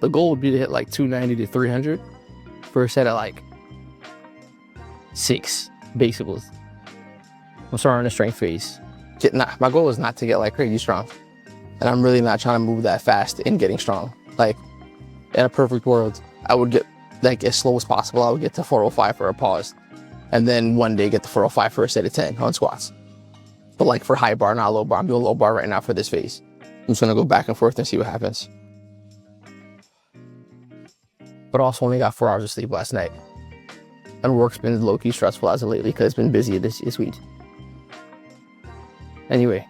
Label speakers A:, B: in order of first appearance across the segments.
A: the goal would be to hit like 290 to 300 for a set of like 6 basics. I'm starting on the strength phase. My goal is not to get like crazy strong. And I'm really not trying to move that fast in getting strong. Like in a perfect world, I would get like as slow as possible. I would get to 405 for a pause. And then one day get to 405 for a set of 10 on squats. But like for high bar, not low bar. I'm doing low bar right now for this phase. I'm just gonna go back and forth and see what happens. But also only got 4 hours of sleep last night. And work's been low-key stressful as of lately because it's been busy this week. Anyway.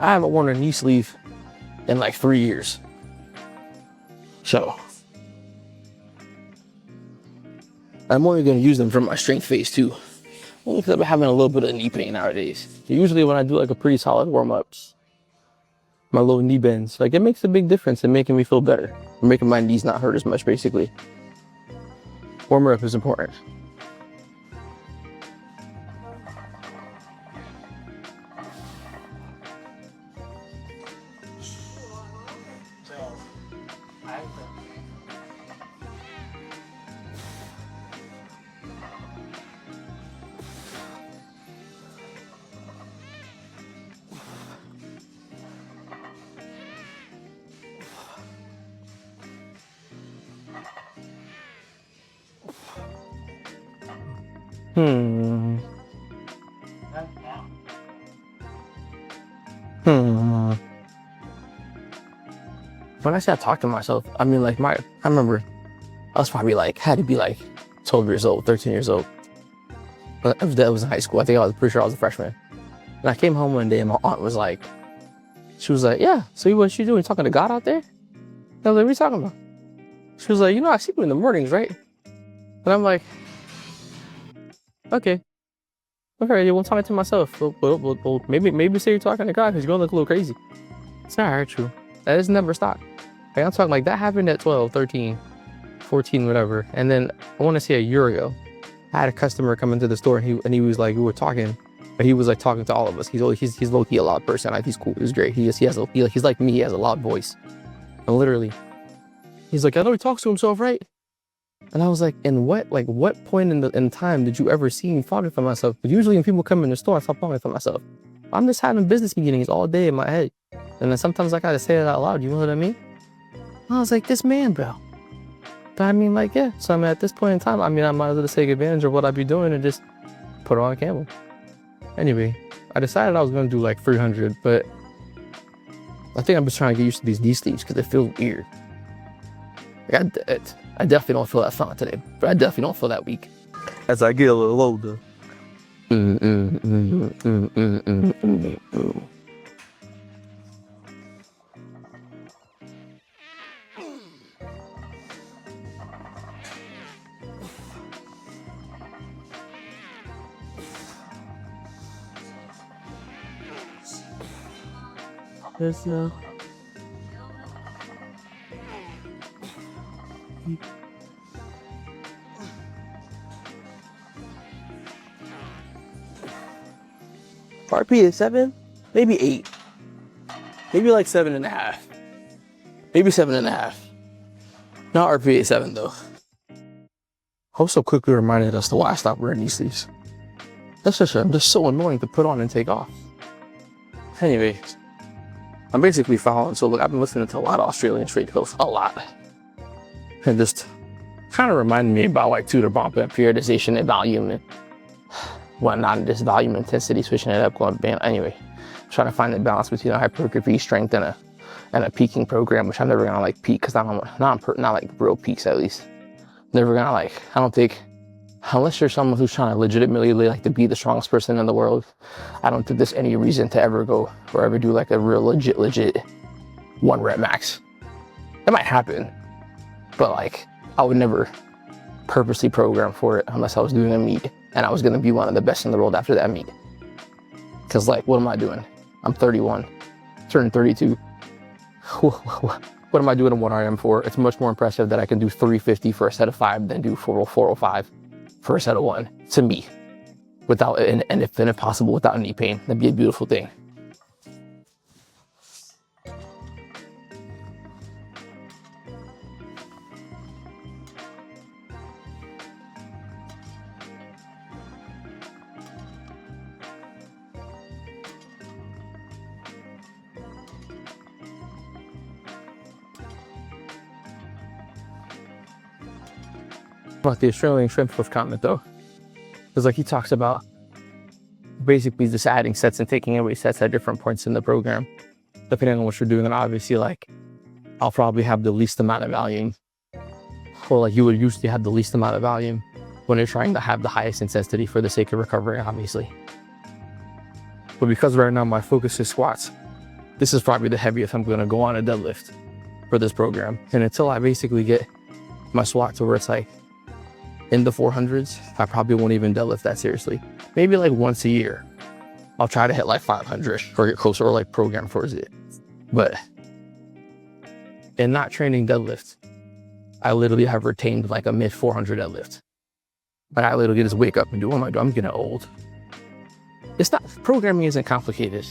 A: I haven't worn a knee sleeve in like 3 years. So I'm only gonna use them for my strength phase too. Only because I've been having a little bit of knee pain nowadays. Usually when I do like a pretty solid warm-ups, my little knee bends, like it makes a big difference in making me feel better. Making my knees not hurt as much basically. Warmer up is important. When I say I talk to myself, I mean like I remember I was probably like, had to be like 12 years old, 13 years old. But that was in high school. I think I was pretty sure I was a freshman. And I came home one day and my aunt was like, she was like, yeah, so what you doing? You talking to God out there? And I was like, what are you talking about? She was like, you know, I see you in the mornings, right? And I'm like, okay. Okay, well, I'm talking to myself. Well, maybe say you're talking to God because you're going to look a little crazy. It's not hard, true. That has never stopped. Like, I'm talking like that happened at 12, 13, 14, whatever. And then I want to say a year ago, I had a customer come into the store and he was like, we were talking, but he was like talking to all of us. He's low-key a loud person. Like, he's cool. He's great. He's like me. He has a loud voice. And literally, he's like, I know he talks to himself, right? And I was like, in what point in time did you ever see me talking for myself? But usually when people come in the store, I stop talking for myself. I'm just having business meetings all day in my head. And then sometimes I gotta say it out loud, you know what I mean? I was like, this man, bro. But I mean, like, yeah. So I mean, at this point in time, I mean, I might as well take advantage of what I be doing and just put it on camera. Anyway, I decided I was gonna do like 300, but I think I'm just trying to get used to these knee sleeves because they feel weird. Like, I definitely don't feel that fun today, but I definitely don't feel that weak.
B: As I get a little older. Yes,
A: RP is 7, maybe 8, maybe like 7.5, maybe 7.5. Not RP at 7 though. Hope so quickly reminded us to why I stopped wearing these sleeves. That's just so annoying to put on and take off. Anyway, I'm basically following. So look, I've been listening to a lot of Australian straight hills, a lot, and just kind of reminding me about like Tudor bump and periodization and volume and whatnot, just volume intensity, switching it up, going band. Anyway, trying to find the balance between a hypertrophy strength and a peaking program, which I'm never gonna like peak because not like real peaks at least. Never gonna like, I don't think, unless you're someone who's trying to legitimately like to be the strongest person in the world, I don't think there's any reason to ever go or ever do like a real legit 1 rep max. It might happen, but like I would never purposely program for it unless I was doing a meet and I was gonna be one of the best in the world after that meet. Cause like, what am I doing? I'm 31, turning 32. What am I doing a 1RM for? It's much more impressive that I can do 350 for a set of 5 than do 405 for a set of one, to me, without, and if possible, without any pain. That'd be a beautiful thing. About the Australian strength lift comment though, because like he talks about basically just adding sets and taking away sets at different points in the program, depending on what you're doing. And obviously, like, I'll probably have the least amount of volume, or like you would usually have the least amount of volume when you're trying to have the highest intensity for the sake of recovery, obviously. But because right now my focus is squats, this is probably the heaviest I'm going to go on a deadlift for this program. And until I basically get my squat to where it's like in the 400s, I probably won't even deadlift that seriously. Maybe like once a year, I'll try to hit like 500 or get closer, or like program towards it. But in not training deadlift, I literally have retained like a mid 400 deadlift. But I literally just wake up and do, oh my God, I'm getting old. It's not, programming isn't complicated,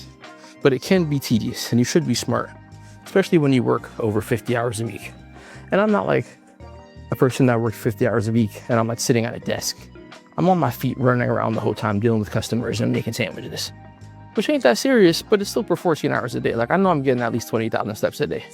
A: but it can be tedious and you should be smart, especially when you work over 50 hours a week. And I'm not like a person that works 50 hours a week and I'm like sitting at a desk. I'm on my feet running around the whole time dealing with customers and making sandwiches, which ain't that serious, but it's still for 14 hours a day. Like I know I'm getting at least 20,000 steps a day.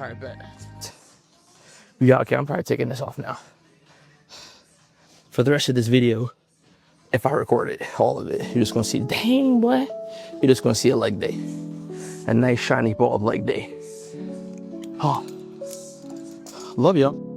A: All right, bet. Yeah, okay, I'm probably taking this off now. For the rest of this video, if I record it, all of it, you're just gonna see, dang, boy. You're just gonna see a leg day. A nice shiny ball of leg day. Oh, love y'all.